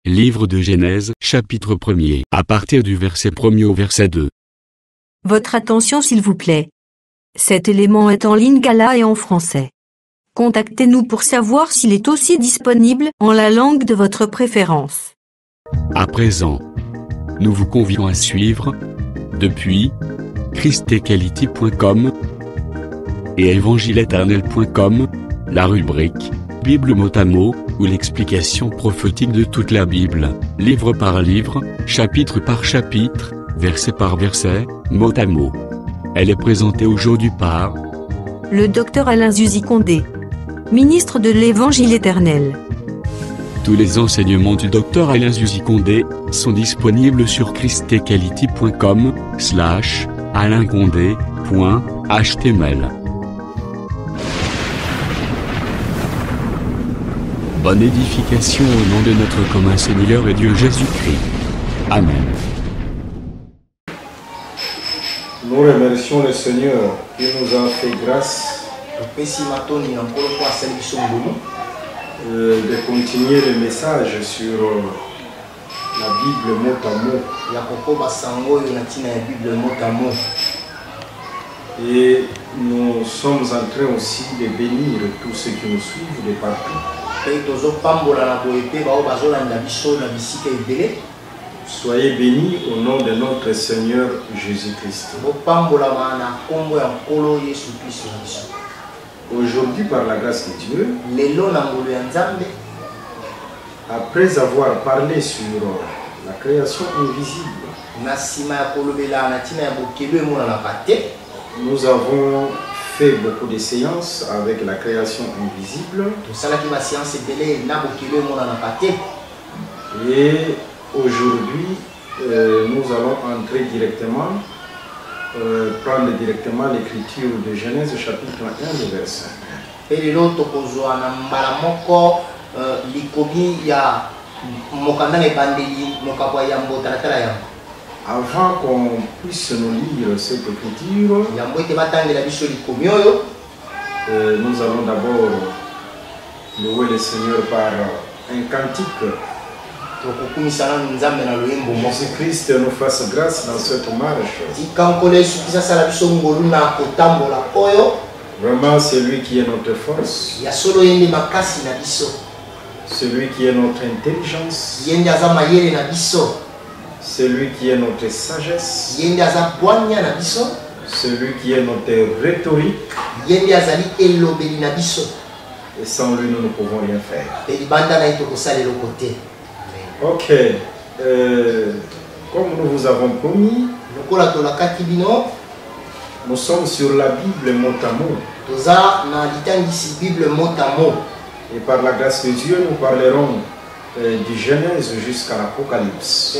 Livre de Genèse, chapitre 1er, à partir du verset 1er au verset 2. Votre attention s'il vous plaît. Cet élément est en lingala et en français. Contactez-nous pour savoir s'il est aussi disponible en la langue de votre préférence. À présent, nous vous convions à suivre, depuis christequality.com et evangileeternel.com, la rubrique Bible mot à mot, ou l'explication prophétique de toute la Bible, livre par livre, chapitre par chapitre, verset par verset, mot à mot. Elle est présentée aujourd'hui par le Dr Alain Zuzi Condé, ministre de l'Évangile éternel. Tous les enseignements du Dr Alain Zuzi Condé sont disponibles sur christequality.com/alaincondé.html. Bonne édification au nom de notre commun Seigneur et Dieu Jésus-Christ. Amen. Nous remercions le Seigneur qui nous a fait grâce de continuer le message sur la Bible mot à mot. Et nous sommes en train aussi de bénir tous ceux qui nous suivent de partout. Soyez bénis au nom de notre Seigneur Jésus-Christ. Aujourd'hui, par la grâce de Dieu, après avoir parlé sur la création invisible, nous avons fait beaucoup de séances avec la création invisible. Et aujourd'hui, nous allons entrer directement, prendre directement l'écriture de Genèse chapitre 1, le verset 1. Avant qu'on puisse nous lire cette écriture, nous allons d'abord louer le Seigneur par un cantique. Jésus-Christ nous fasse grâce dans cette marche. Vraiment, c'est lui qui est notre force. Celui qui est notre intelligence. Celui qui est notre sagesse. Celui qui est notre rhétorique. Et sans lui, nous ne pouvons rien faire. Ok. Comme nous vous avons promis, nous sommes sur la Bible mot à mot. Et par la grâce de Dieu, nous parlerons du Genèse jusqu'à l'Apocalypse.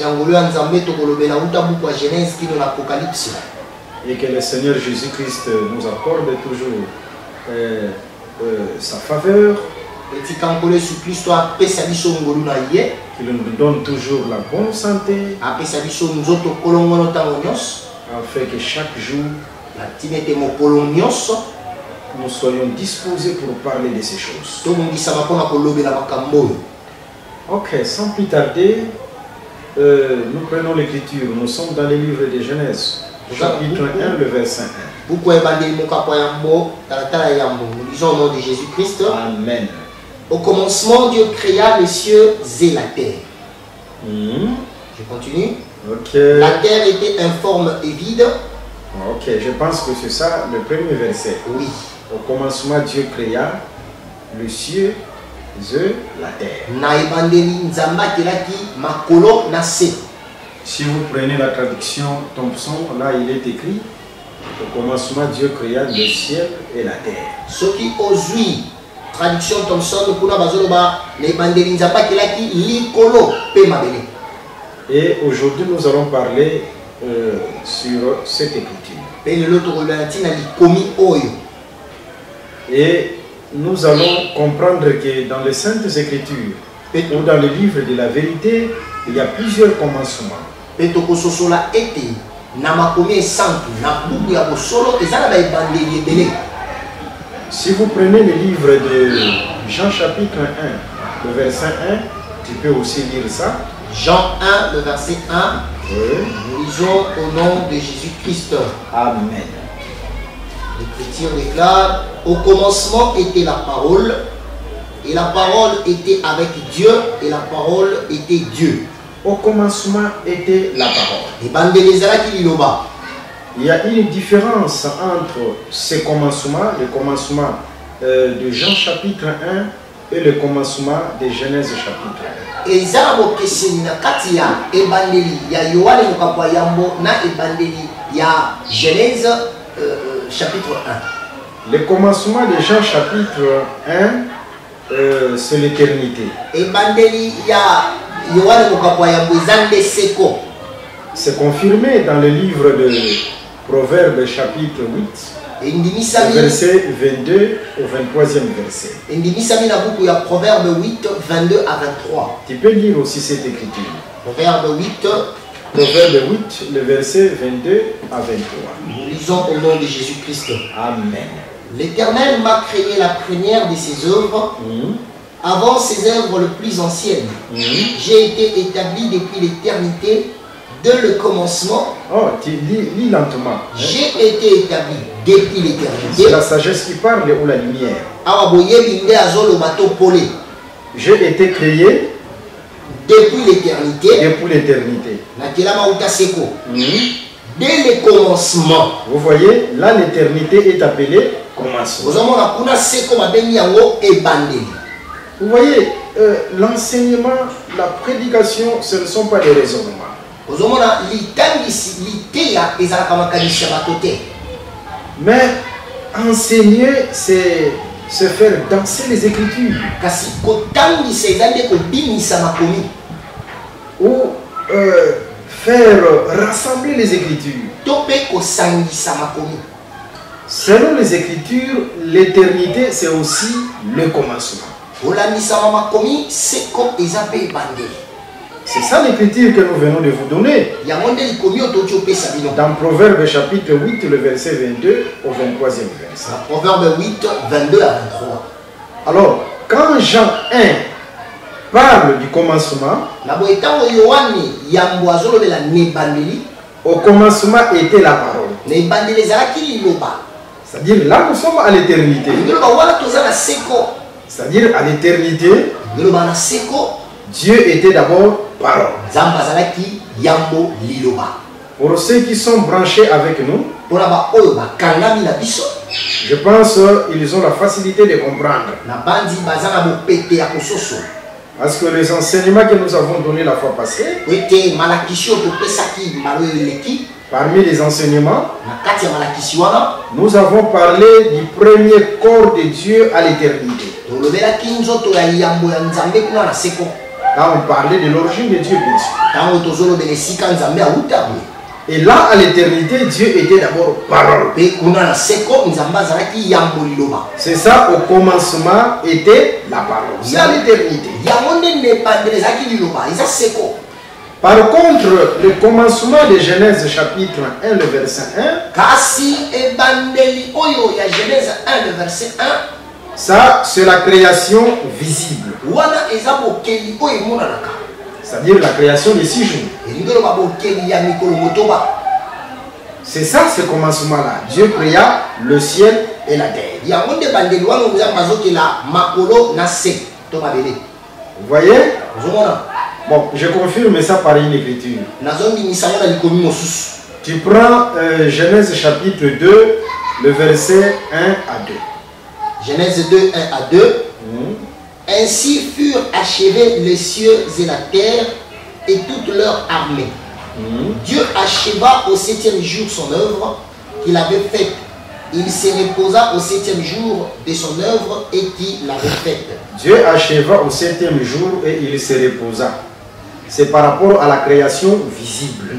Et que le Seigneur Jésus-Christ nous accorde toujours sa faveur. Qu'il nous donne toujours la bonne santé. Afin que chaque jour, nous soyons disposés pour parler de ces choses. Ok, sans plus tarder, nous prenons l'écriture. Nous sommes dans le livre de Genèse, chapitre 1, le verset 1. Nous lisons au nom de Jésus-Christ. Amen. Au commencement, Dieu créa les cieux et la terre. Je continue. Okay. La terre était informe et vide. Ok, je pense que c'est ça le premier verset. Oui. Au commencement, Dieu créa les cieux et la terre. Si vous prenez la traduction Thompson, là il est écrit: au commencement, Dieu créa le ciel et la terre. Ce qui aujourd'hui, traduction Thompson, et aujourd'hui nous allons parler sur cette écriture. Et nous allons comprendre que dans les Saintes Écritures ou dans le livre de la vérité, il y a plusieurs commencements. Si vous prenez le livre de Jean chapitre 1, le verset 1, Tu peux aussi lire ça. Jean 1, le verset 1. Oui. Nous lisons au nom de Jésus-Christ. Amen. L'Écriture déclare: au commencement était la parole, et la parole était avec Dieu, et la parole était Dieu. Au commencement était la parole. Et bandelezala qui liloba. Il y a une différence entre ce commencement, le commencement de Jean chapitre 1 et le commencement de Genèse chapitre 1. Et zabo keseni na kati ya ebandeli ya Yohane mokapwa yambo na ebandeli ya Genèse chapitre 1. Le commencement de Jean chapitre 1, c'est l'éternité. Ebandeli ya Yohane mokapwa yambo ezande seko. C'est confirmé dans le livre de Proverbes chapitre 8, verset 22 au 23e verset. Indimisami na buku ya Proverbe 8, 22 à 23. Tu peux lire aussi cette écriture. Proverbe 8, le verset 22 à 23. Nous lisons au nom de Jésus-Christ. Amen. L'Éternel m'a créé la première de ses œuvres, avant ses œuvres le plus anciennes. J'ai été établi depuis l'éternité, de le commencement. Oh, tu lis lentement. J'ai été établi depuis l'éternité. C'est la sagesse qui parle ou la lumière. J'ai été créé depuis l'éternité. Depuis l'éternité. Dès le commencement. Vous voyez, là l'éternité est appelée commencement. Vous voyez, l'enseignement, la prédication, ce ne sont pas des raisonnements. Mais enseigner, c'est se faire danser les Écritures. Ou faire rassembler les Écritures. Selon les Écritures, l'éternité, c'est aussi le commencement. C'est ça l'écriture que nous venons de vous donner. Dans Proverbe chapitre 8, le verset 22 au 23e verset. Proverbe 8, 22 à 23. Alors, quand Jean 1 parle du commencement, au commencement était la parole. C'est-à-dire là nous sommes à l'éternité. C'est-à-dire à l'éternité, Dieu était d'abord parole. Pour ceux qui sont branchés avec nous, je pense qu'ils ont la facilité de comprendre. Parce que les enseignements que nous avons donnés la fois passée, parmi les enseignements, nous avons parlé du premier corps de Dieu à l'éternité. Là, on parlait de l'origine de Dieu, bien sûr. Et là, à l'éternité, Dieu était d'abord parole. C'est ça, au commencement était la parole. C'est à l'éternité. Par contre, le commencement de Genèse chapitre 1, le verset 1, ça, c'est la création visible. C'est-à-dire la création des 6 jours. C'est ça ce commencement-là. Dieu créa le ciel et la terre. Vous voyez? Bon, je confirme ça par une écriture. Tu prends Genèse chapitre 2, le verset 1 à 2. Genèse 2, 1 à 2. Ainsi furent achevés les cieux et la terre et toute leur armée. Dieu acheva au 7e jour son œuvre qu'il avait faite. Il se reposa au 7e jour de son œuvre et qu'il avait faite. Dieu acheva au 7e jour et il se reposa. C'est par rapport à la création visible.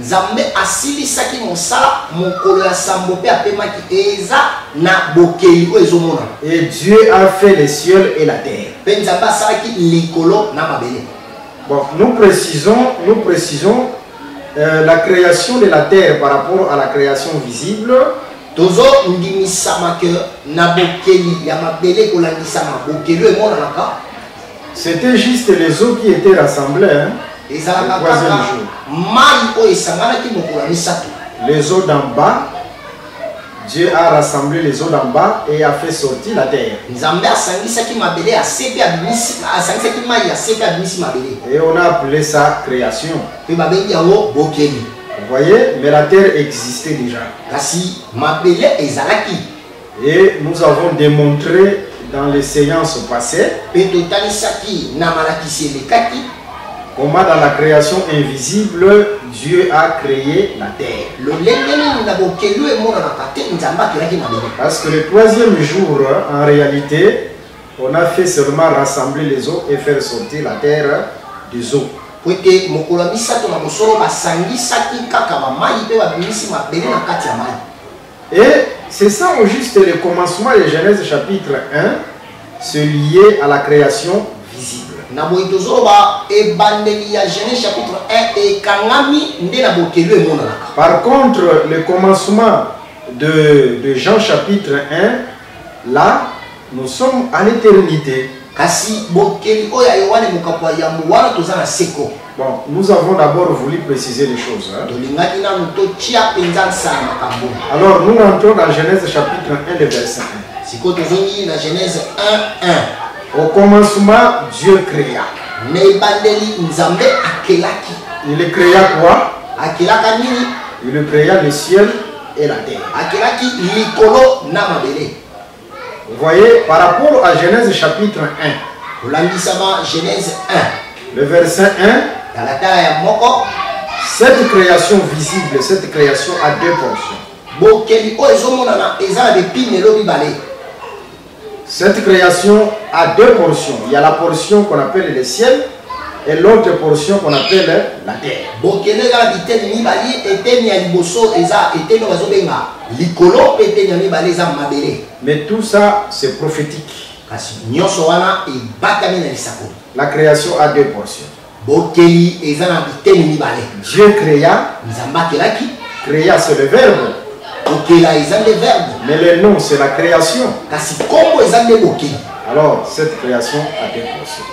Et Dieu a fait les cieux et la terre. Bon, nous précisons la création de la terre par rapport à la création visible. C'était juste les eaux qui étaient rassemblées, hein, le troisième jour. Les eaux d'en bas, Dieu a rassemblé les eaux d'en bas et a fait sortir la terre. Et on a appelé ça création. Vous voyez, mais la terre existait déjà. Et nous avons démontré dans les séances passées comment dans la création invisible, Dieu a créé la terre. Parce que le troisième jour, en réalité, on a fait seulement rassembler les eaux et faire sortir la terre des eaux. Et c'est ça au juste le commencement de Genèse chapitre 1, se lier à la création visible. Par contre, le commencement de Jean chapitre 1, là, nous sommes à l'éternité. Bon, nous avons d'abord voulu préciser les choses. Hein. Alors, nous entrons dans Genèse chapitre 1, le verset 1. Au commencement, Dieu créa. Il créa quoi? Il créa le ciel et la terre. Vous voyez, par rapport à Genèse chapitre 1, le verset 1, cette création visible, cette création a deux portions. Cette création a deux portions. Il y a la portion qu'on appelle le ciel et l'autre portion qu'on appelle la terre. Mais tout ça, c'est prophétique. La création a deux portions. Dieu créa, c'est le verbe. Mais le nom, c'est la création. Alors, cette création a deux portions.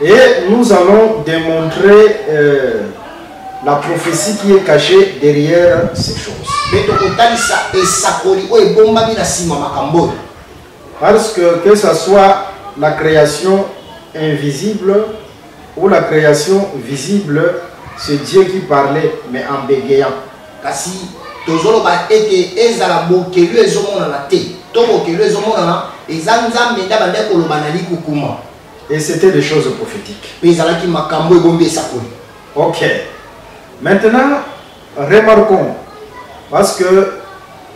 Et nous allons démontrer la prophétie qui est cachée derrière ces choses. Parce que ce soit la création invisible ou la création visible, c'est Dieu qui parlait, mais en bégayant. Et c'était des choses prophétiques. Ok. Maintenant, remarquons, parce que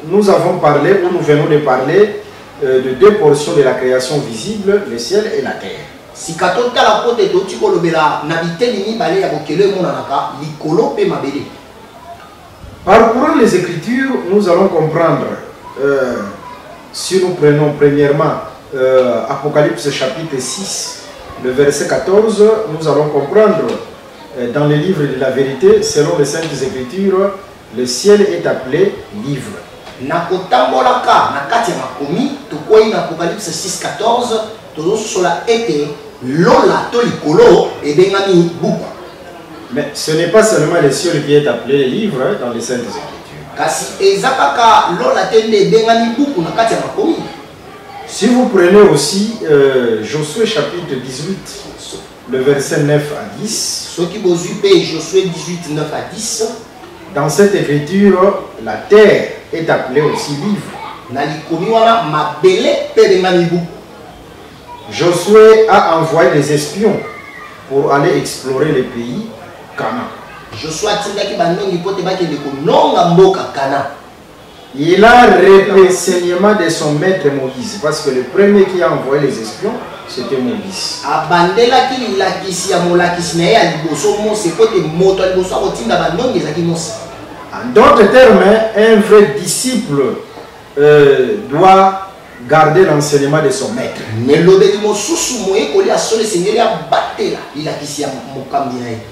nous avons parlé, ou nous venons de parler, de deux portions de la création visible, le ciel et la terre. Parcourant les Écritures, nous allons comprendre, si nous prenons premièrement Apocalypse chapitre 6, le verset 14, nous allons comprendre dans le livre de la vérité, selon les Saintes Écritures, le ciel est appelé livre. Apocalypse 6, 14, mais ce n'est pas seulement le ciel qui est appelé livre dans les Saintes Écritures. Si vous prenez aussi Josué chapitre 18, le verset 9 à 10, dans cette écriture, la terre est appelée aussi livre. Josué a envoyé des espions pour aller explorer le pays Canaan. Il a repris l'enseignement de son maître Moïse, parce que le premier qui a envoyé les espions, c'était Moïse. En d'autres termes, un vrai disciple doit garder l'enseignement de son maître.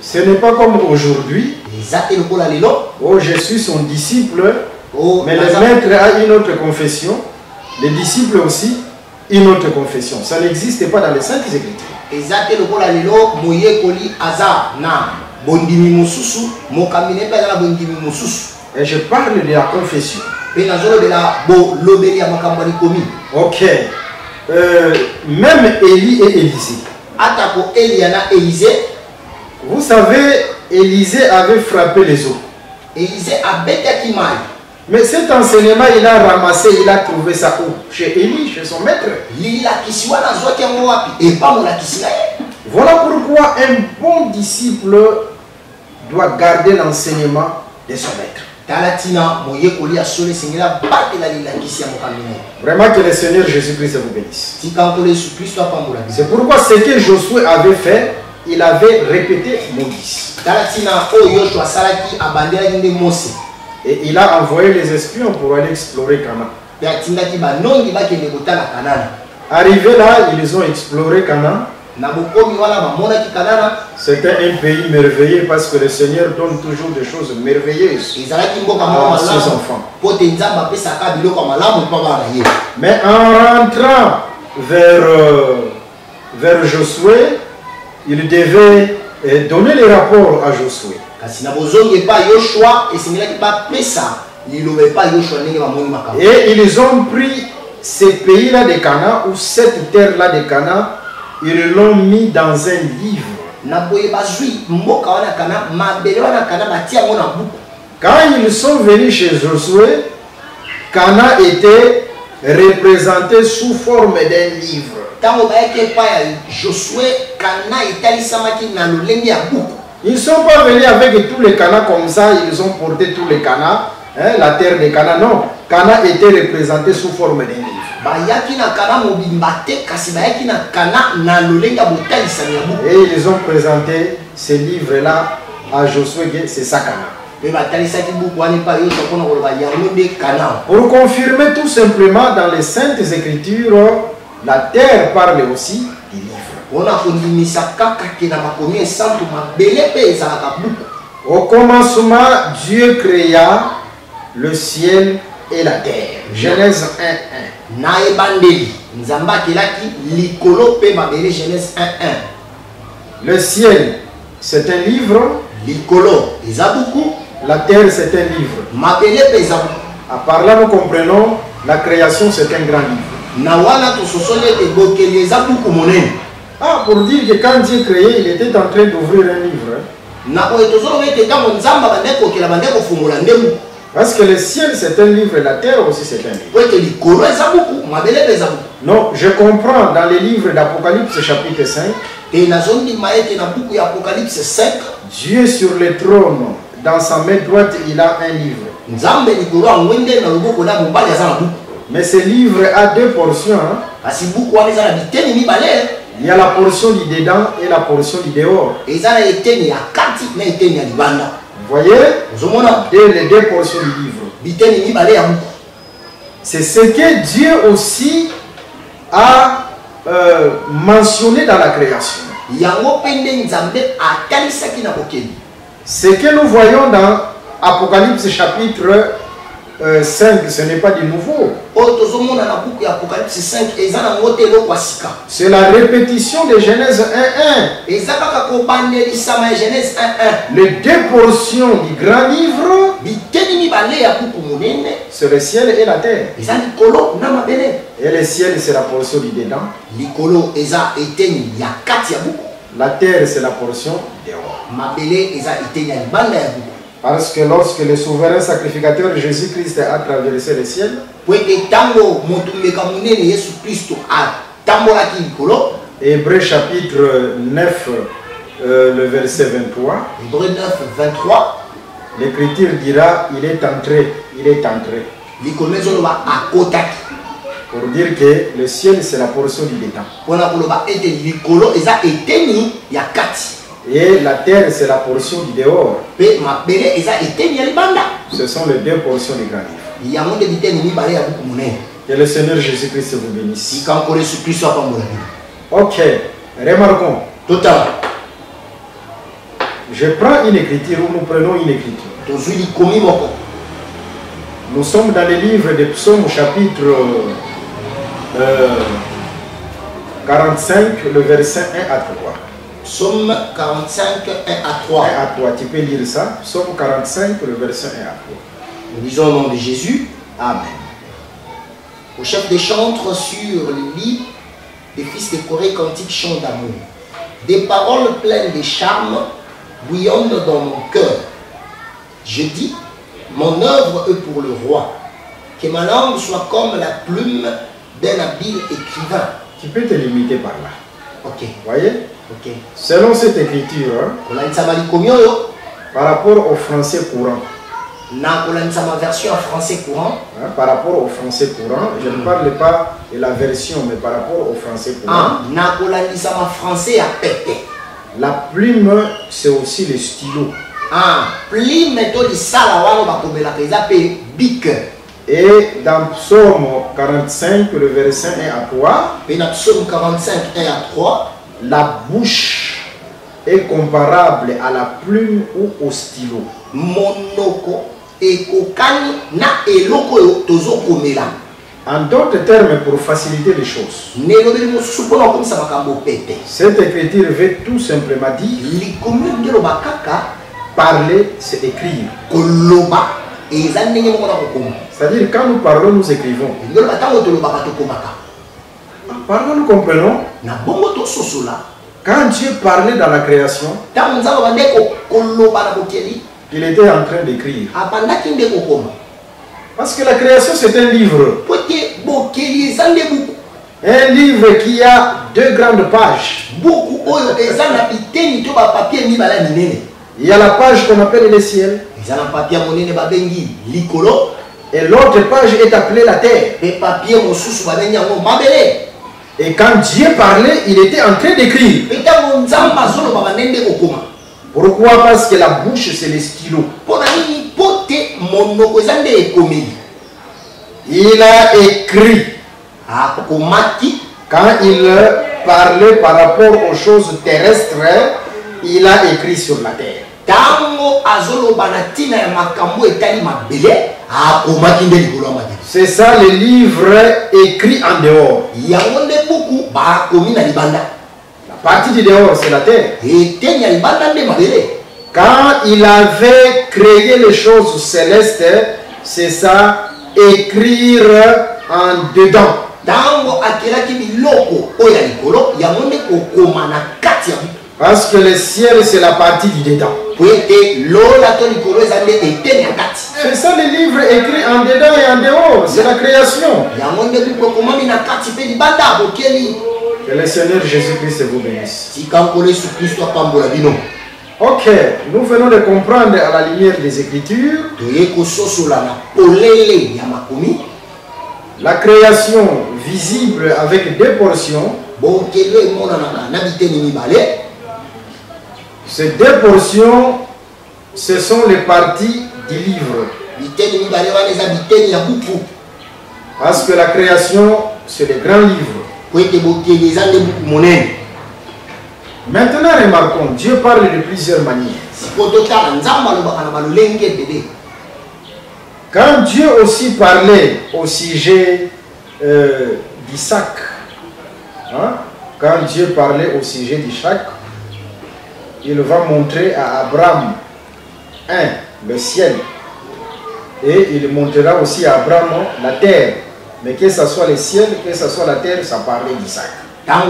Ce n'est pas comme aujourd'hui. Oh, je suis son disciple, mais le maître a une autre confession. Les disciples aussi. une autre confession. Ça n'existe pas dans les Saintes Écritures. Exact lokola lelo moye koli aza na bondimi mususu mokamine pe na bondimi mususu. Et je parle de la confession. Pe na zolo de la bo lobeli ya makambo ni komi. OK. Même Élie et Élisée. Atako Eliana Élisée. Vous savez, Élisée avait frappé les eaux. Élisée a bêté mal. Mais cet enseignement, il a ramassé, il a trouvé ça où? Chez Élie, chez son maître. Voilà pourquoi un bon disciple doit garder l'enseignement de son maître. Vraiment que le Seigneur Jésus-Christ vous bénisse. C'est pourquoi ce que Josué avait fait, il avait répété Moïse. Et il a envoyé les espions pour aller explorer Canaan. Arrivés là, ils ont exploré Canaan. C'était un pays merveilleux parce que le Seigneur donne toujours des choses merveilleuses à ses enfants. Mais en rentrant vers Josué, il devait donner les rapports à Josué. Et ils ont pris ces pays-là de Canaan ou cette terre-là de Canaan, ils l'ont mis dans un livre. Quand ils sont venus chez Josué, Canaan était représenté sous forme d'un livre. Ils ne sont pas venus avec tous les Canaan comme ça, ils ont porté tous les Canaan, hein, la terre de Canaan. Non, Canaan était représenté sous forme d'un livre. Et ils ont présenté ces livres-là à Josué, c'est ça Canaan. Pour confirmer tout simplement dans les Saintes Écritures, la terre parle aussi du livre. Au commencement, Dieu créa le ciel et la terre. Genèse 1:1. Le ciel, c'est un livre. La terre, c'est un livre. À part là, nous comprenons, la création, c'est un grand livre. Ah, pour dire que quand Dieu créait, il était en train d'ouvrir un livre. Parce que le ciel c'est un livre et la terre aussi c'est un livre. Non, je comprends dans les livres d'Apocalypse chapitre 5. Dieu sur le trône, dans sa main droite, il a un livre. Mais ce livre a deux portions. Hein? Il y a la portion du dedans et la portion du dehors. Vous voyez, les deux portions du livre. C'est ce que Dieu aussi a mentionné dans la création. Ce que nous voyons dans Apocalypse chapitre 5, ce n'est pas du nouveau. C'est la répétition de Genèse 1:1. Les deux portions du grand livre, c'est le ciel et la terre. Et le ciel, c'est la portion du dedans. La terre, c'est la portion dehors. Parce que lorsque le souverain sacrificateur Jésus-Christ a traversé le ciel, Hébreux chapitre 9, le verset 23, l'Écriture dira, il est entré. Pour dire que le ciel c'est la portion du dedans. Et la terre c'est la portion du dehors. Ce sont les deux portions du grand livre. Que le Seigneur Jésus-Christ vous bénisse. Ok, remarquons. Je prends une écriture ou nous prenons une écriture. Nous sommes dans le livre des Psaumes chapitre 45, le verset 1 à 3. Psaume 45, 1 à 3. 1 à 3, tu peux lire ça. Psaume 45, le verset 1 à 3. Nous lisons au nom de Jésus. Amen. Au chef des chantres sur le lit, des fils décorés cantiques chants d'amour. Des paroles pleines de charme bouillonnent dans mon cœur. Je dis, mon œuvre est pour le roi. Que ma langue soit comme la plume d'un habile écrivain. Tu peux te limiter par là. Ok. Voyez? Ok. Selon cette écriture, par rapport au français courant, ma version en français courant, par rapport au français courant, je ne parle pas de la version, mais par rapport au français courant. La plume, c'est aussi le stylo. Et dans Psaume 45, le verset 1 à 3, Psaume 45, 1 à 3, la bouche est comparable à la plume ou au stylo. Monoko ekokani na eloko yo tozokomela. En d'autres termes, pour faciliter les choses, cette écriture veut tout simplement dire parler, c'est écrire. C'est-à-dire, quand nous parlons, nous écrivons. Parlons, nous comprenons. Quand Dieu parlait dans la création, il était en train d'écrire. Parce que la création, c'est un livre. Un livre qui a 2 grandes pages. Il y a la page qu'on appelle le ciel. Et l'autre page est appelée la terre. Et quand Dieu parlait, il était en train d'écrire. Pourquoi? Parce que la bouche, c'est le stylo. Il a écrit. Quand il parlait par rapport aux choses terrestres, il a écrit sur la terre. C'est ça le livre écrit en dehors. La partie du dehors, c'est la terre. Quand il avait créé les choses célestes, c'est ça, écrire en dedans. Parce que le ciel, c'est la partie du dedans. C'est ça le livre écrit en dedans et en dehors. C'est la création. Que le Seigneur Jésus-Christ vous bénisse. Ok, nous venons de comprendre à la lumière des Écritures la création visible avec 2 portions. Ces 2 portions, ce sont les parties du livre. Parce que la création, c'est le grand livre. Maintenant, remarquons, Dieu parle de plusieurs manières. Quand Dieu aussi parlait au sujet d'Isaac, quand Dieu parlait au sujet d'Isaac, il va montrer à Abraham, le ciel, et il montrera aussi à Abraham la terre. Mais que ce soit le ciel, que ce soit la terre, ça parlait d'Isaac. Par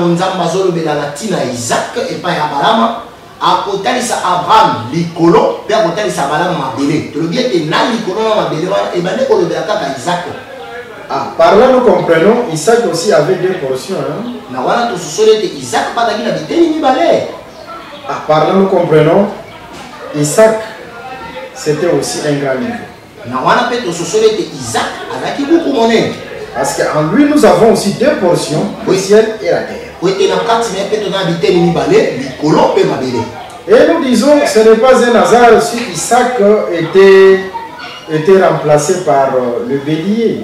là, nous comprenons, Isaac aussi avait 2 portions. Par là, nous comprenons, Isaac, c'était aussi un grand livre. Parce qu'en lui, nous avons aussi 2 portions, le ciel et la terre. Et nous disons, ce n'est pas un hasard si Isaac était remplacé par le bélier.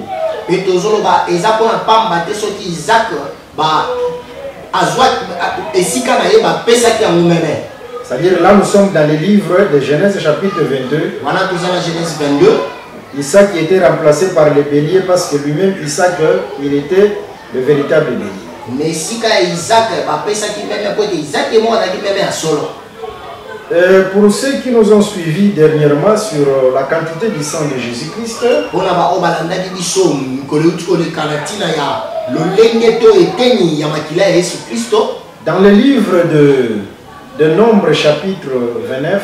C'est-à-dire là nous sommes dans le livre de Genèse chapitre 22. Isaac était remplacé par le bélier parce que lui-même Isaac, il était le véritable bélier. Mais si Isaac va faire ça qui même pour Isaac et moi on a dit même à solo. Pour ceux qui nous ont suivis dernièrement sur la quantité du sang de Jésus-Christ, dans le livre de Nombre chapitre 29,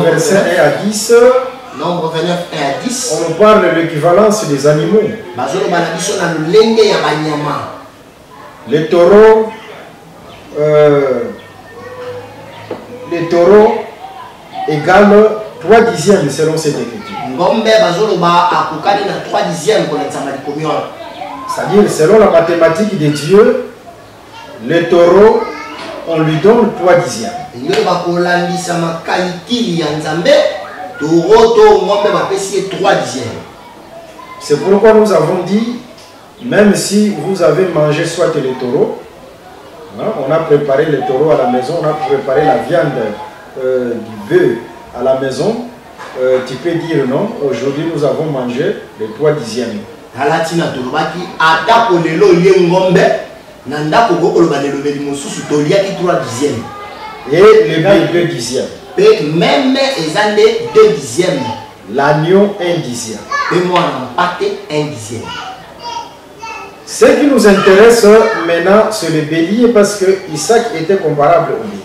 verset 1 à 10, Nombre 29, 1 à 10, on nous parle de l'équivalence des animaux. Les taureaux, égale 3/10 selon cette écriture. C'est-à-dire, selon la mathématique de Dieu, les taureaux, on lui donne 3/10. C'est pourquoi nous avons dit, même si vous avez mangé soit les taureaux, on a préparé les taureaux à la maison, on a préparé la viande du bœuf à la maison, tu peux dire non, aujourd'hui nous avons mangé les 3/10. Et les bœufs 2/10. Même les années 2/10. L'agneau 1/10. Et moi, on pâté 1/10. Ce qui nous intéresse maintenant, c'est le bélier parce que Isaac était comparable au bélier.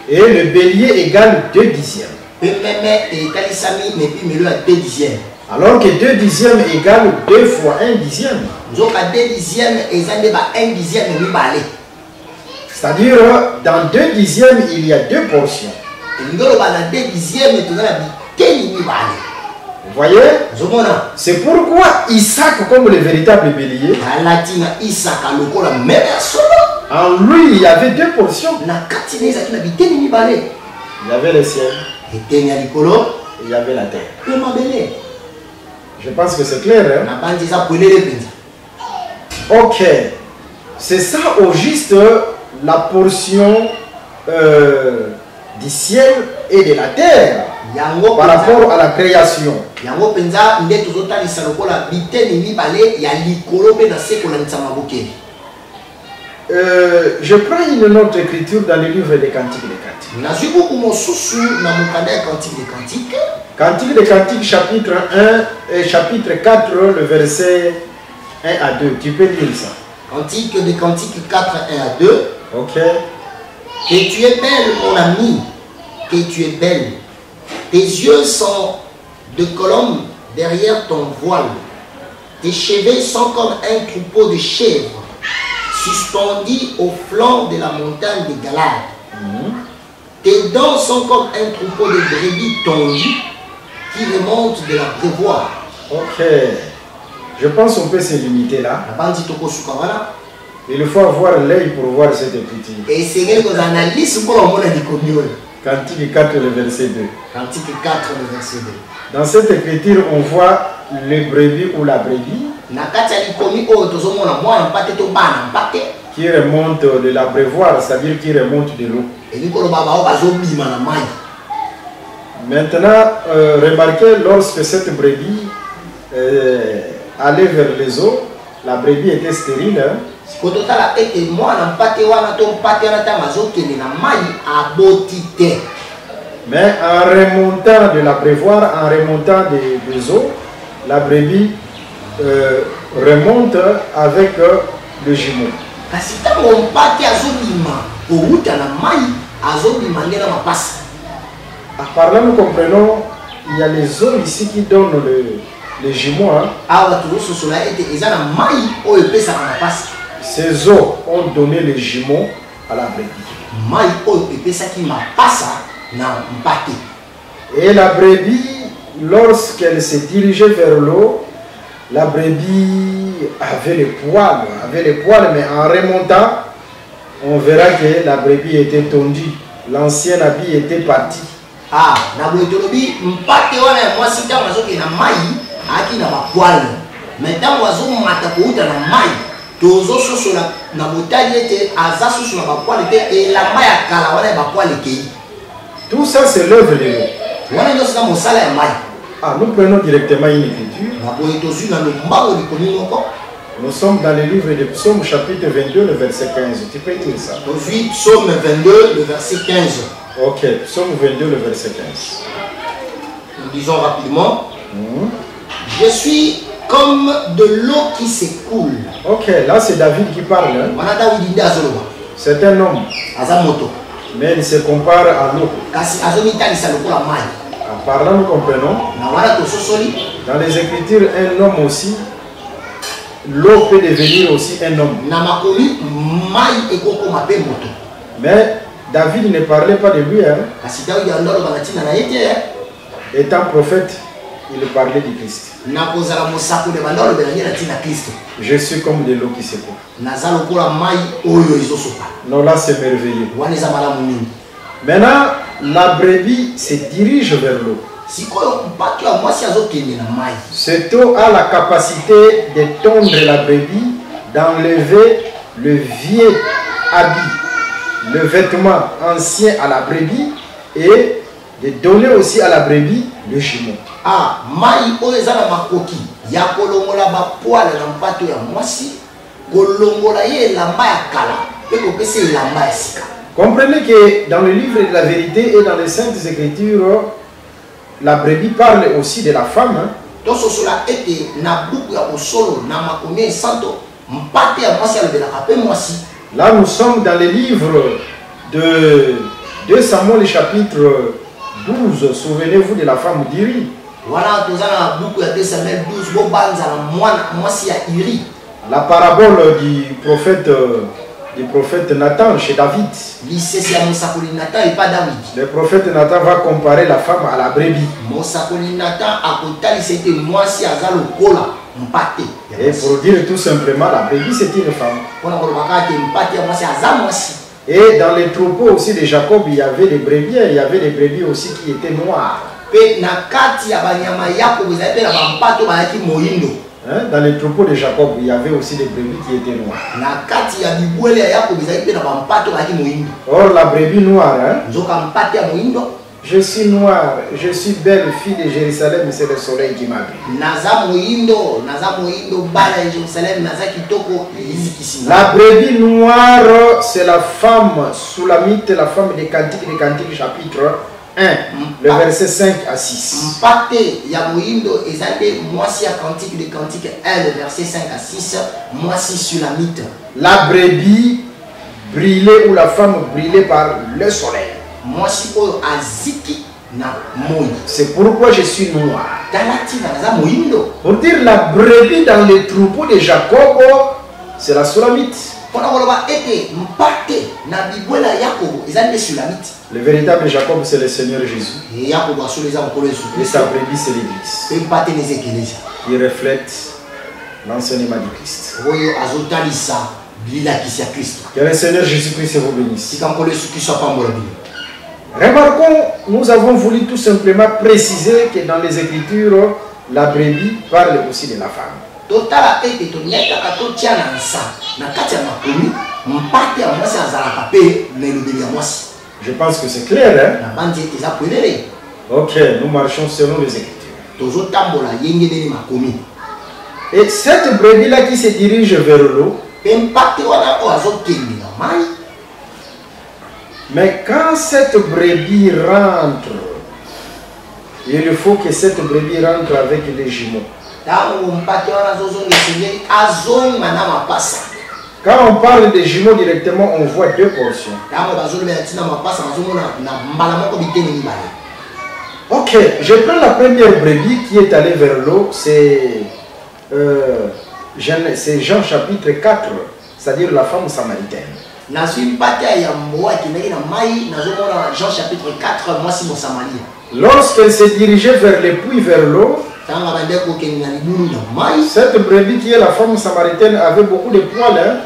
Et le bélier égale 2/10. Alors que 2/10 égale 2 fois 1/10. C'est-à-dire, dans 2/10, il y a 2 portions. Vous voyez? C'est pourquoi Isaac, comme le véritable bélier, en lui, il y avait 2 portions. Il y avait le ciel et il y avait la terre. Je pense que c'est clair. Hein? Ok. C'est ça au juste la portion du ciel et de la terre par rapport à la création. Je prends une autre écriture dans le livre des Cantiques des Cantiques. Cantiques des Cantiques, chapitre 1 et chapitre 4, le verset 1 à 2. Tu peux lire ça. Cantique des Cantiques 4, 1 à 2. Ok. Que tu es belle, mon ami, que tu es belle. Tes yeux sont de colombe derrière ton voile. Tes cheveux sont comme un troupeau de chèvres, suspendus au flanc de la montagne de Galade. Tes dents sont comme un troupeau de brebis tondues qui remontent de la prévoire. Ok. Je pense qu'on peut se limiter là. Il faut avoir l'œil pour voir cette écriture. Cantique 4, le verset 2. Cantique 4, le verset 2. Dans cette écriture, on voit le brebis ou la brebis qui remonte de la prévoire, c'est-à-dire qui remonte de l'eau. Maintenant, remarquez, lorsque cette brebis allait vers les eaux, la brebis était stérile. Hein? Mais en remontant de la prévoire, en remontant des eaux, la brebis remonte avec le jumeau. Par là, nous comprenons, il y a les eaux ici qui donnent les jumeaux. Hein? Ces eaux ont donné les jumeaux à la brebis. Et la brebis, lorsqu'elle se dirigeait vers l'eau, la brebis avait les poils, mais en remontant, on verra que la brebis était tondue. L'ancien habit était parti. Tout ça, c'est l'œuvre de l'eau. Ah, nous prenons directement une écriture. Nous sommes dans le livre de Psaume chapitre 22, le verset 15. Tu peux dire ça? Psaume 22, le verset 15. Ok, Psaume 22, le verset 15. Nous disons rapidement. Je suis comme de l'eau qui s'écoule. Ok, là c'est David qui parle. Hein? C'est un homme. Mais il se compare à l'eau. En parlant, nous comprenons. Dans les Écritures, un homme aussi, l'eau peut devenir aussi un homme. Mais David ne parlait pas de lui. Hein? Étant prophète, il parlait du Christ. Je suis comme de l'eau qui s'écoule. Non, là c'est merveilleux. Maintenant, la brebis se dirige vers l'eau. Cette eau a la capacité de tondre la brebis, d'enlever le vieux habit, le vêtement ancien à la brebis et de donner aussi à la brebis le jumeau. Ah, mai oezana makoki ya kolongola ba poala na mpato ya mwasi kolongola ye lamba ya kala pe kopese lamba ya sika. Comprenez que dans le livre de la vérité et dans les saintes écritures, la brebis parle aussi de la femme. Hein? Là, nous sommes dans le livre de 2 Samuel chapitre 12. Souvenez-vous de la femme d'Iri. La parabole du prophète Nathan chez David. Le prophète Nathan va comparer la femme à la brebis. Et pour dire tout simplement, la brebis c'est une femme. Et dans les troupeaux aussi de Jacob, il y avait des brebis, il y avait des brebis aussi qui étaient noires. Hein? Dans les troupeaux de Jacob, il y avait aussi des brebis qui étaient noires. Or, la brebis noire, hein? Je suis noire, je suis belle fille de Jérusalem, c'est le soleil qui m'a vu. La brebis noire, c'est la femme Soulamite, la femme des Cantiques chapitre 1, le verset 5 à 6. La brebis brûlée ou la femme brûlée par le soleil. C'est pourquoi je suis noir. Pour dire la brebis dans les troupeaux de Jacob, c'est la Sulamite. Le véritable Jacob, c'est le Seigneur Jésus. Et sa brebis, c'est l'Église. Qui reflète l'enseignement du Christ. Que le Seigneur Jésus-Christ vous bénisse. Remarquons, nous avons voulu tout simplement préciser que dans les Écritures, la brebis parle aussi de la femme. Je pense que c'est clair, hein? Ok, nous marchons selon les Écritures. Et cette brebis-là qui se dirige vers l'eau, mais quand cette brebis rentre, il faut que cette brebis rentre avec les jumeaux. Quand on parle des jumeaux directement, on voit 2 portions. Ok, je prends la première brebis qui est allée vers l'eau, c'est Jean chapitre 4, c'est-à-dire la femme samaritaine. Lorsqu'elle s'est dirigée vers les puits, vers l'eau, cette brebis qui est la femme samaritaine avait beaucoup de poils. Hein?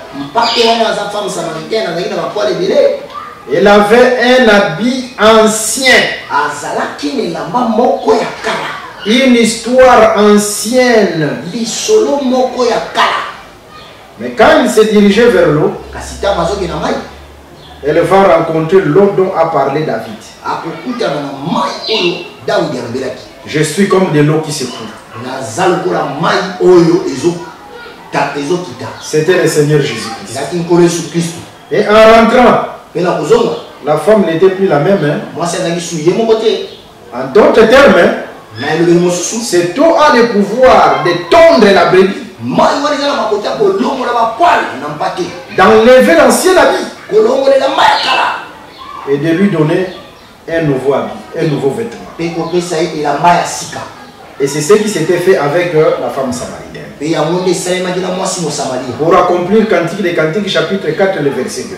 Elle avait un habit ancien. Une histoire ancienne. Mais quand il s'est dirigé vers l'eau, elle va rencontrer l'eau dont a parlé David. Je suis comme de l'eau qui se coule. C'était le Seigneur Jésus-Christ. Et en rentrant, la femme n'était plus la même. Hein? En d'autres termes, cette eau a le pouvoir de tondre la brebis, d'enlever l'ancien habit et de lui donner un nouveau habit, un nouveau vêtement. Et c'est ce qui s'était fait avec la femme samaritaine. Pour accomplir Cantique des Cantiques, chapitre 4, le verset 2.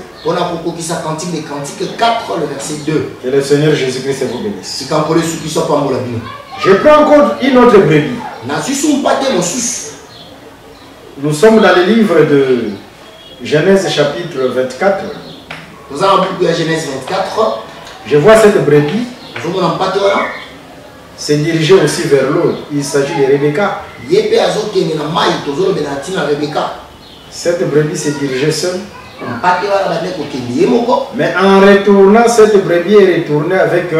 Que le Seigneur Jésus-Christ vous bénisse. Je prends encore une autre brebis. Nous sommes dans le livre de Genèse chapitre 24. Je vois cette brebis se diriger aussi vers l'eau. Il s'agit de Rebecca. Cette brebis se dirigeait seule. Mais en retournant, cette brebis est retournée avec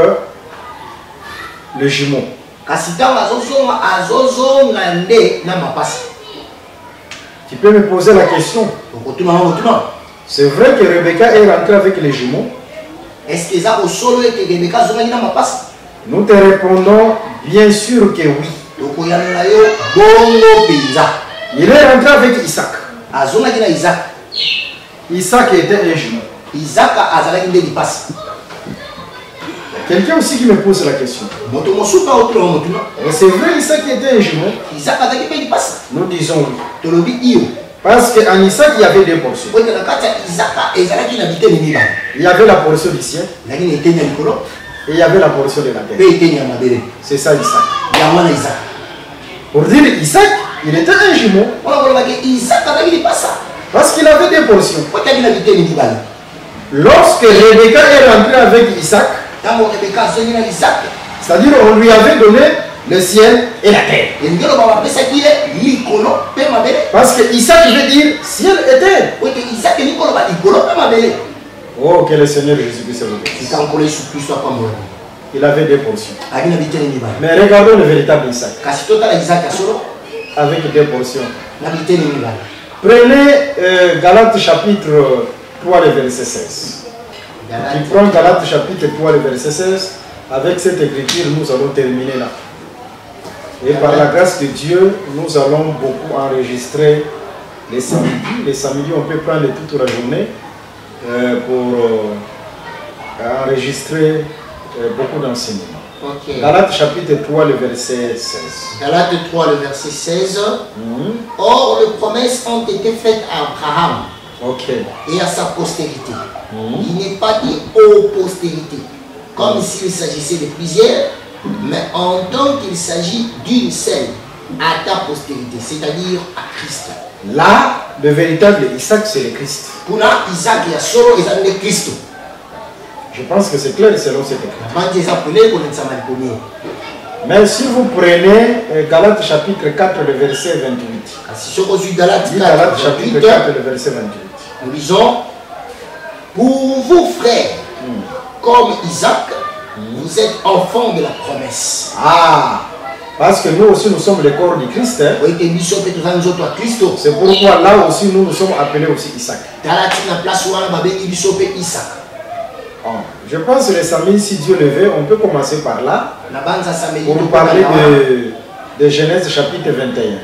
le jumeau. Tu peux me poser la question. C'est vrai que Rebecca est rentrée avec les jumeaux. Nous te répondons bien sûr que oui. Il est rentré avec Isaac. Isaac était un jumeau. Quelqu'un aussi qui me pose la question. C'est vrai, Isaac était un jumeau. Nous disons oui. Parce qu'en Isaac, il y avait deux portions. Il y avait la portion du ciel. Et il y avait la portion de la terre. C'est ça Isaac. Pour dire Isaac, il était un jumeau. Parce qu'il avait des portions. Lorsque Rebecca est rentrée avec Isaac, c'est-à-dire on lui avait donné le ciel et la terre. Parce que Isaac veut dire ciel et terre. Oh, que le Seigneur Jésus-Christ vous bénisse. Il avait deux portions. Mais regardons le véritable Isaac. Avec deux portions. Prenez Galates chapitre 3, le verset 16. Tu prends Galates chapitre 3, le verset 16. Avec cette écriture, nous allons terminer là. Et par la grâce de Dieu, nous allons beaucoup enregistrer les samedis. Les samedis, on peut prendre toute la journée pour enregistrer beaucoup d'enseignements. Okay. Galates chapitre 3, le verset 16. Galates 3, le verset 16. Or, les promesses ont été faites à Abraham et à sa postérité. Il n'est pas dit aux postérités, comme s'il s'agissait de plusieurs, mais en tant qu'il s'agit d'une seule, à ta postérité, c'est-à-dire à Christ. Là, le véritable Isaac, c'est le Christ. Je pense que c'est clair selon cette écriture. Mais si vous prenez Galates chapitre 4, le verset 28. Galates chapitre 4, le verset 28. Nous lisons, pour vous frères, comme Isaac, vous êtes enfants de la promesse. Ah, parce que nous aussi nous sommes le corps du Christ. Hein? C'est pourquoi là aussi nous sommes appelés aussi Isaac. Je pense que les samedis, si Dieu le veut, on peut commencer par là pour nous parler de Genèse chapitre 21.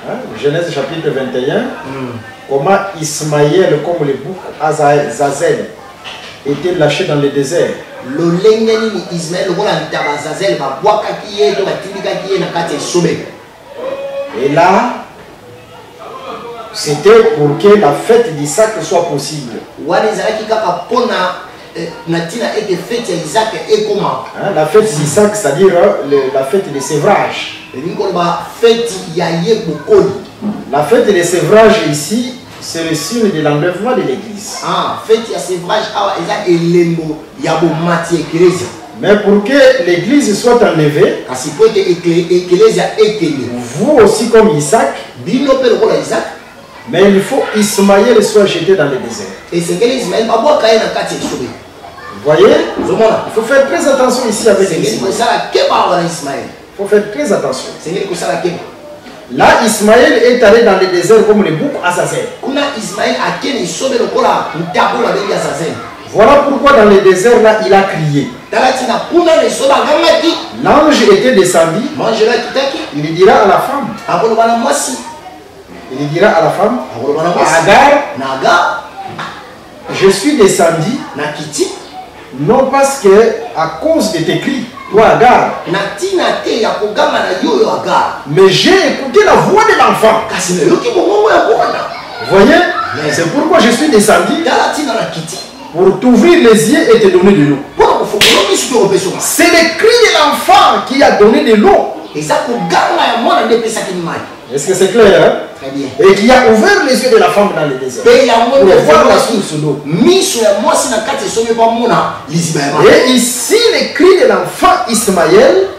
Hein? Genèse chapitre 21, comment Ismaël, comme le bouc Azazel, était lâché dans le désert. Et là, c'était pour que la fête d'Isaac soit possible. Hein, la fête d'Isaac, c'est-à-dire la fête de sévrage. La fête de sévrage ici, c'est le signe de l'enlèvement de l'église. Mais pour que l'église soit enlevée, vous aussi comme Isaac, mais il faut Ismaël soit jeté dans le désert. Vous voyez, Il faut faire très attention ici avec Ismaël. Il faut faire très attention. Là, Ismaël est allé dans le désert comme le bouc Azazel. Voilà pourquoi dans le désert là, il a crié. L'ange était descendu. Il dira à la femme. Il dira à la femme, à Agar, je suis descendu, non parce que à cause de tes cris, toi Agar, mais j'ai écouté la voix de l'enfant. Vous voyez, c'est pourquoi je suis descendu pour t'ouvrir les yeux et te donner de l'eau. C'est le cri de l'enfant qui a donné de l'eau. Est-ce que c'est clair, hein? Très bien. Et qui a ouvert les yeux de la femme dans le désert pour voir la source d'eau. Et ici, le cri de l'enfant Ismaël,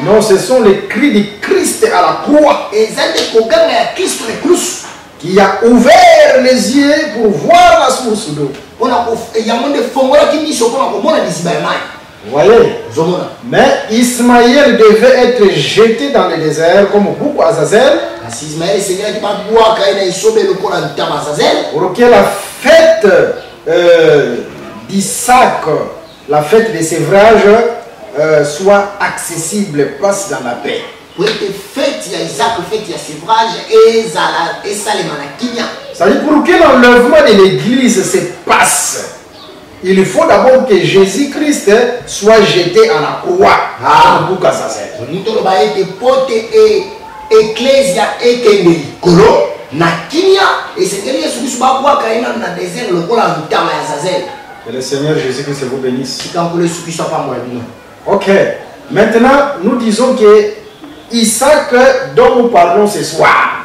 non, ce sont les cris de Christ à la croix qui a ouvert les yeux pour voir la source d'eau. Vous voyez? Mais Ismaël devait être jeté dans le désert comme beaucoup Azazel pour que la fête d'Isaac, la fête de sévrage, soit accessible, passe dans la paix. C'est-à-dire pour que l'enlèvement de l'église se passe, il faut d'abord que Jésus-Christ soit jeté à la croix. Que le Seigneur Jésus-Christ vous bénisse. Ok. Maintenant, nous disons que Isaac dont nous parlons ce soir,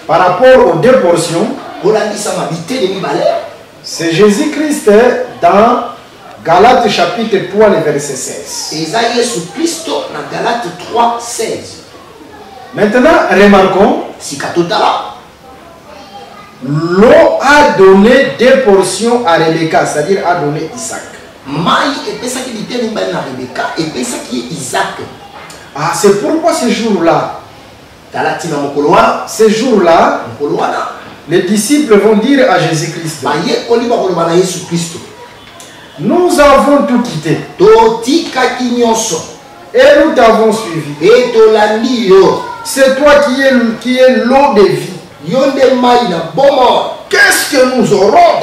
par rapport aux deux portions, c'est Jésus-Christ dans Galates chapitre 3, le verset 16. Maintenant, remarquons, l'eau a donné deux portions à Rebecca, c'est-à-dire a donné Isaac. Ah, c'est pourquoi ce jour-là, les disciples vont dire à Jésus-Christ, nous avons tout quitté et nous t'avons suivi. C'est toi qui es l'eau de vie. Qu'est-ce que nous aurons?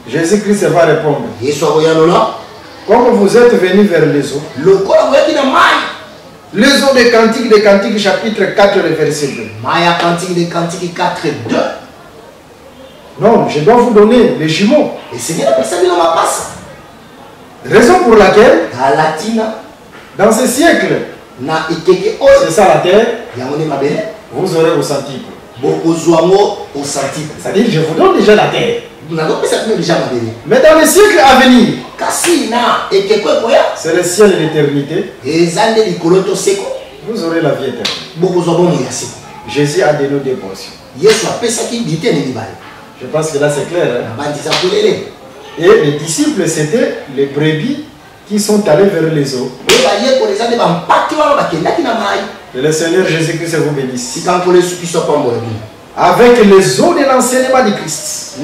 Jésus-Christ va répondre, comme vous êtes venus vers les eaux, les eaux de Cantique chapitre 4, le verset 2. Non, je dois vous donner les jumeaux. Raison pour laquelle, dans ce siècle, c'est ça la terre, vous aurez au centime. C'est-à-dire, je vous donne déjà la terre. Mais dans le siècle à venir, c'est le ciel et l'éternité. Vous aurez la vie éternelle. Jésus a donné des portions. Je pense que là c'est clair. Hein? Et les disciples, c'était les brebis qui sont allés vers les eaux. Et le Seigneur Jésus-Christ vous bénisse. Avec les eaux de l'enseignement de Christ,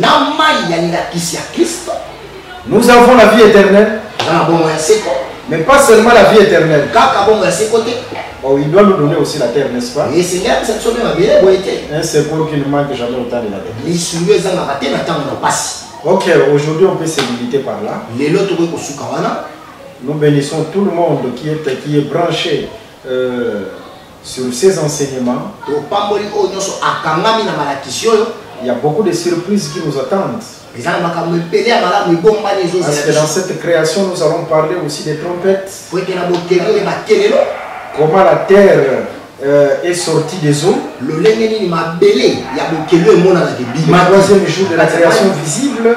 nous avons la vie éternelle. Mais pas seulement la vie éternelle. Oh, il doit nous donner aussi la terre, n'est-ce pas? Un secours qui ne manque jamais autant de la terre. Ok, aujourd'hui on peut se limiter par là. Nous bénissons tout le monde qui est branché sur ces enseignements. Il y a beaucoup de surprises qui nous attendent. Parce que dans cette création, nous allons parler aussi des trompettes. Comment la terre est sortie des eaux. Le troisième jour de la création visible.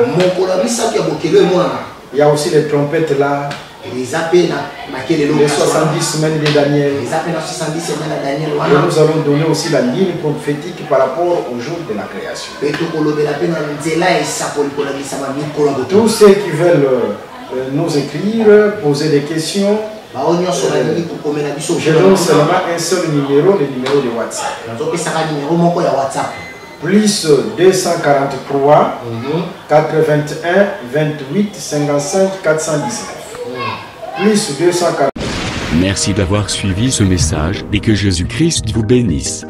Il y a aussi les trompettes là. Les 70 semaines de Daniel. Les 70 semaines de Daniel. Et nous allons donner aussi la ligne prophétique par rapport au jour de la création. Tous ceux qui veulent nous écrire, poser des questions, je donne seulement un seul numéro, le numéro de WhatsApp. Plus 243 81 28 55 419. Plus 240. Merci d'avoir suivi ce message et que Jésus-Christ vous bénisse.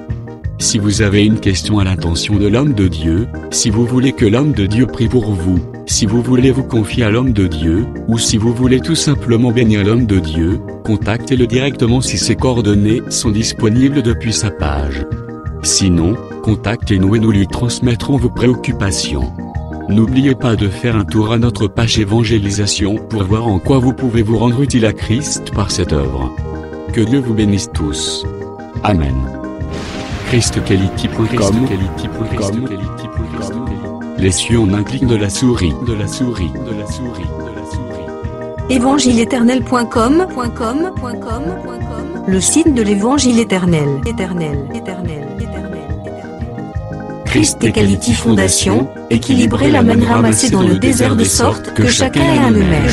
Si vous avez une question à l'intention de l'homme de Dieu, si vous voulez que l'homme de Dieu prie pour vous, si vous voulez vous confier à l'homme de Dieu, ou si vous voulez tout simplement bénir l'homme de Dieu, contactez-le directement si ses coordonnées sont disponibles depuis sa page. Sinon, contactez-nous et nous lui transmettrons vos préoccupations. N'oubliez pas de faire un tour à notre page évangélisation pour voir en quoi vous pouvez vous rendre utile à Christ par cette œuvre. Que Dieu vous bénisse tous. Amen. ChristQuality.com. Les cieux en un clic de la souris. Évangile-éternel.com. Le site de l'évangile éternel. Christ et Quality Fondation, équilibrer la manne ramassée dans le désert de sorte que chacun ait un numère.